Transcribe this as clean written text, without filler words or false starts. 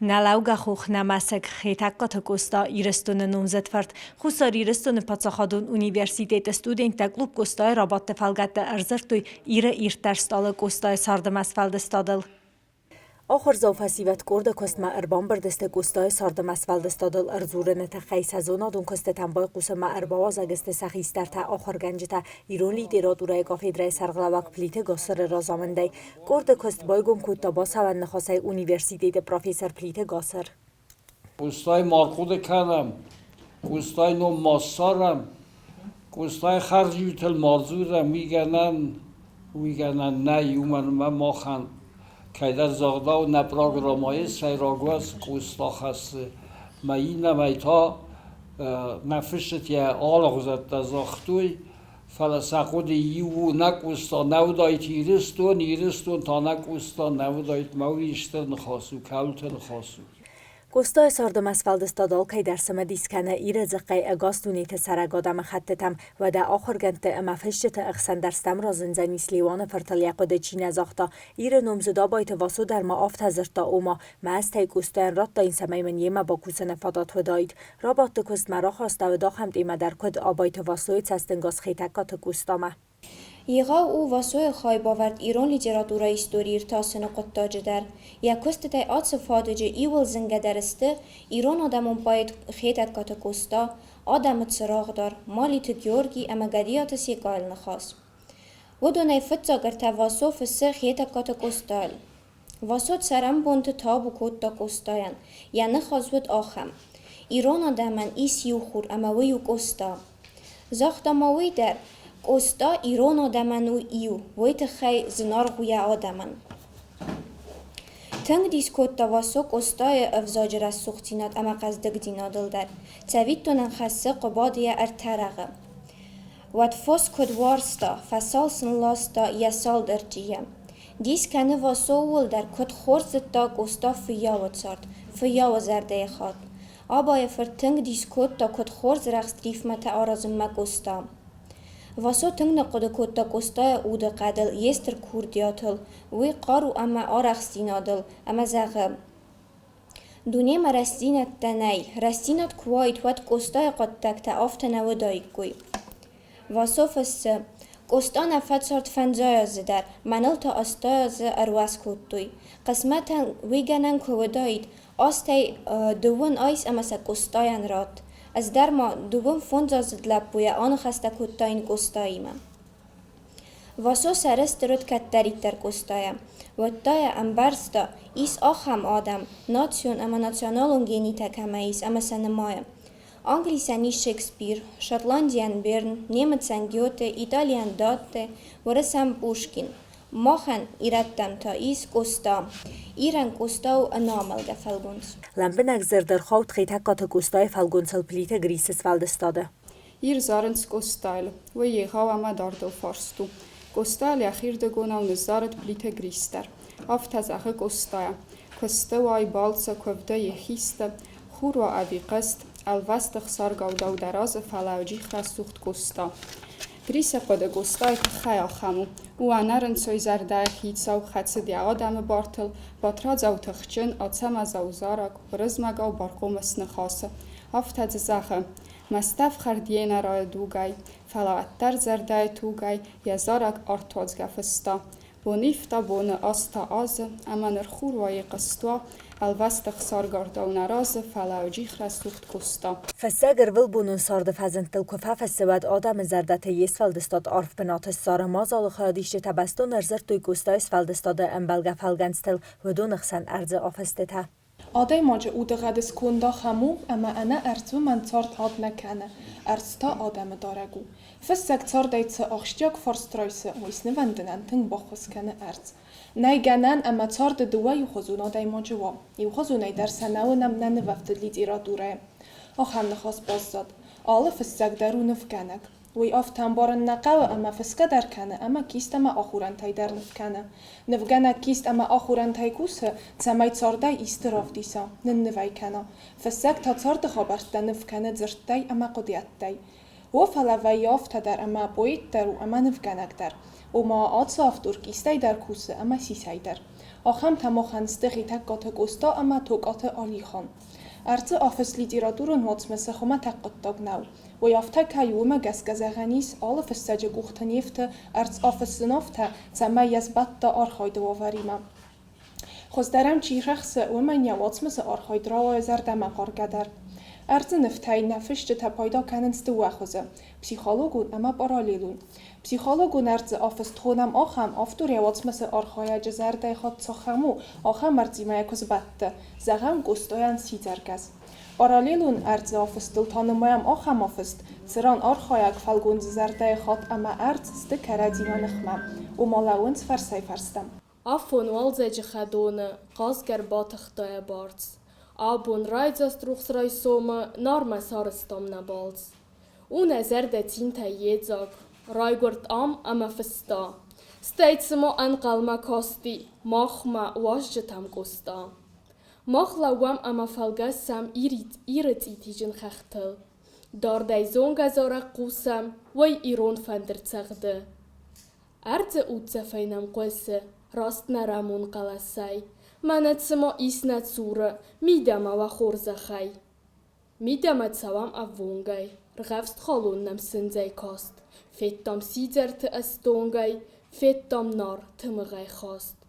Nalauga hoch namasek Хетæджы Къоста ирестун номзетфарт хусар ирестун пацахадун университет студентта клуб Къоста рабатты фәлгәтты æрдзырдтой ире иртәрсталы Къоста сардымас фәлдыстадыл. آخر زوفاسیوت کرده کست ما اربان بردست گستای ساردم از فەلدыстادыл ارزورن تا خیس ازونا دون کست تنبای قوس ما ارباواز اگست سخیستر تا آخر گنج تا ایرون لیدرا دورای گافیدرای سرغلوک پلیت گاسر رازامنده کرده کست بایگون کود تا باس هون نخواسای اونیورسیتیت پروفیسر پلیت گاسر. گستای مارکود کنم، گستای نو ماسارم، گستای خرجیتل مارزورم میگنن نه یومن ما خان که در زاغدا و نپروگرامای سیراگوز قوستا هست ما این میتا نفشت یا آلغزت دزاختوی فلسقود یو نقوستا نودایت ایرستون تا نقوستا نودایت مویشتر نخواسو کلتر نخواسو Къоста сардым از фәлдыстадыл که در سمدیس کنه ایره زقی اگاستونیت سرگادم خطتم و در آخر گنت اما فشت اخسن درستم را زنزنی سلیوان فرتل یقود چین زاختا ایره نمزدا بایت واسو در ما آفت هزرتا اوما ما از تای قوستان رات دا این سمی من یما با کوسن فادات و داید رابط کست مرا خواسته و دا خمت ایما در کد آبایت واسوی چستنگاز خیتکات قوستامه. یغا او واسوی خواهی باورد ایران لیتراتورا ایستوریر تاسن قطاج در یا کست تای آتس فادجه ایول زنگه درسته ایران آدمون باید خیتت کات قوستا آدم تسراغ دار مالی تگیورگی اما گدیات سیگایل نخواست و دونای فتزاگر تا واسو فسه خیتت کات قوستایل واسو سرم بونت تابو کود تا قوستاین یا نخواست آخم ایران آدمن ایسیو خور اما ویو قوستا زاخت ماوی در قوستا ایران آدمن و ایو ویت خی زنار غویا آدمن تنگ دیسکوت تا واسو قوستای افزاجر از سوختینات اما قصدق دینادل در تاوید تونن خسته قبادیه ارترغه وات فوس کد وارستا فسال سن لاستا یا سال درجیه دیس کنه واسو ول در کد خورزت تا قوستا فیا و цард فیا و زرده خواد آبای فرتنگ دیسکوت تا کد خورز رخستریف متا آرازم ما قوستا واسو تنگ نقود کود تا قوستای اود قدل یستر کوردیاتل وی قارو اما آرخستینادل اما زغم دونیم رستینت تنی رستینت کوایت وات قوستای قد تک تا آفتنو دایگوی واسو فسه قوستا نفت سارد فنزای زدر منل تا استای ز ارواز کودتوی قسمتا ویگنن کودایید آستای دوون آیس اما سا قوستاین راد از در ما دوم فونز از دلپوی آن خسته کود تا این قوستایی من. واسو سرست رد کت دارید در قوستایم و تای امبرستا ایس آخم آدم ناتسیون اما ناتسیونالون گینیتا کمه ایس اما سنمایم. انگلیسانی شکسپیر، شاتلاندیان برن، نیمتسان گیوته، ایتالیان داته و رسم پوشکین. ماخن ایرتم تا ایس قوستا ایران قوستا و انامل فەلگۆنس لەمبنەك زردەرخەوت خیتەکاتە قوستای فەلگۆنسەل پلیتە گریسس فەلدستادە. Ir zarens Къостайл, вэ եղավ ամա դարդով ֆարստու. Къостայլ յախիրդը գոնավ նզարդ պլիթե գրիստար. Ավթազախը Къոստայա. Քստը ու այ բալցը քովդը յեխիստը. Խուր ու ավի qăst, ալվաստը խսար գավդավ դարազը ֆալավջի խրասուխտ Къոստա. Գրիսը qodը Къոստայ խայ ախամու. Ու անարն ծոյ զարդայ խիցավ խացը դիաղադամը բարթլ, բատրած ավ թխչն, ացամ ազավ զարակ, բրզմագավ բարկոմս նխասը. Ավթազախը. Մաստավ խարդիեն արայ դուգայ, ֆալավատտար զարդայ թուգայ, յազարակ արտոց գավստա, բոնիֆտա բոնը աստա ազը, ամանր խուրվայի qăստուա, ալվաստը խսար գարդավն արազը, ֆալավջի խրասուխտ Къոստա. فساگر ول بونون سارد فزنتل کفا فسواد آدم زردت یس فەلدستاد عرف بنات سار مازال خیادیش تبستون ارزر توی قوستای فەلدستاد امبلگه فەلگەنستل و دون خسن ارز آفسته آدای ماجه او دقدس کندا خمو اما انا ارزو من цард هاد نکنه ارزتا آدم دارگو فسک цард ایتسه آخشتیاک فارسترایسه ویسنه وندنن تنگ باخوز کنه ارز نای گنن اما царد دوه یوخوزون آدای ماجه وام یوخوزون ای در سنو نمنن وفت لید ایرا دوره آخم نخواست بازداد آله فسک درو نفکنک وی آفتن بارن نقاو اما فسکه در کنه اما کیست اما آخورن تای در نفکنه نفگنه کیست اما آخورن تای کوسه تسمای цардай ایستراف دیسا ننوی کنه فسک تا царد خابرت نفکنه زرتای اما قدیت و فلوی یافت در اما بویت در و اما نفگنک در و ما آتساف دور کیستای در کوسه اما سیسای در Ախամ թամոխանստեղ իթակ կոթը կոստա ամա թոկոթը ալիխան։ Արծը աֆս լիտիրատուրն հոցմեսը խոմա թակկոտտոգնավ, ու ավթա կայումը գասկազաղանիս ալը ֆսսաջը կուղթնիվթը արծ աֆսնովթա ծամա յասբատտա արխայդը վավարիմա։ Խոստարամ չիրախսը ումանյա հոցմեսը արխայդրավը զարդամա կարգադար։ Արծը նվթայի նավիշճը թապայդա կանենց դուախոզը, պսիխոլոգուն ամա պարալիլուն։ Պսիխոլոգուն արծը աֆս թոնամ ախամ ավտուր եվոցմեսը արխայաջը զարդայ խոտ ծոխամու, ախամ արծիմայակոզ բատտը, զաղամ կոստոյան սիծարգազ։ Պարալիլուն արծը աֆս տլթանումայամ ախամ աֆստ, ծրան արխայակ ֆալգուն զարդայ խոտ ամա արծ ստը կարադիմանխմա, ու մալավունց վարսայ վարստամ։ Афон валзեջը խադոնը, ғազգար բաթխտայ բարց։ Աբոն ռայձաստրուխսրայ սոմը նարմաս հարստամնա բալց։ Ուն զերդեցին թա եծակ, ռայգորդ ամա ֆստա։ Ստայցմո անqalma կոստի, մախմա ուաշջը թամ կոստա։ Մախլավամ ամա ֆալգասամ իրըց իտիջն խախտլ։ Դարդայ զոնգազարակ կուսամ, վայ իրոն ֆանդրցաղդը։ Արծը ուծը ֆայնամ կոսը, ռաստնարամուն կալասայ։ Մանացմո իսնացուրը, միդամա վախորզախայ։ Միդամա ցավամ ավոնգայ, ռղավստ խալոննամ սնձայ կաստ, ֆետտամ սիձերթը աստոնգայ, ֆետտամ նար թմղայ խաստ։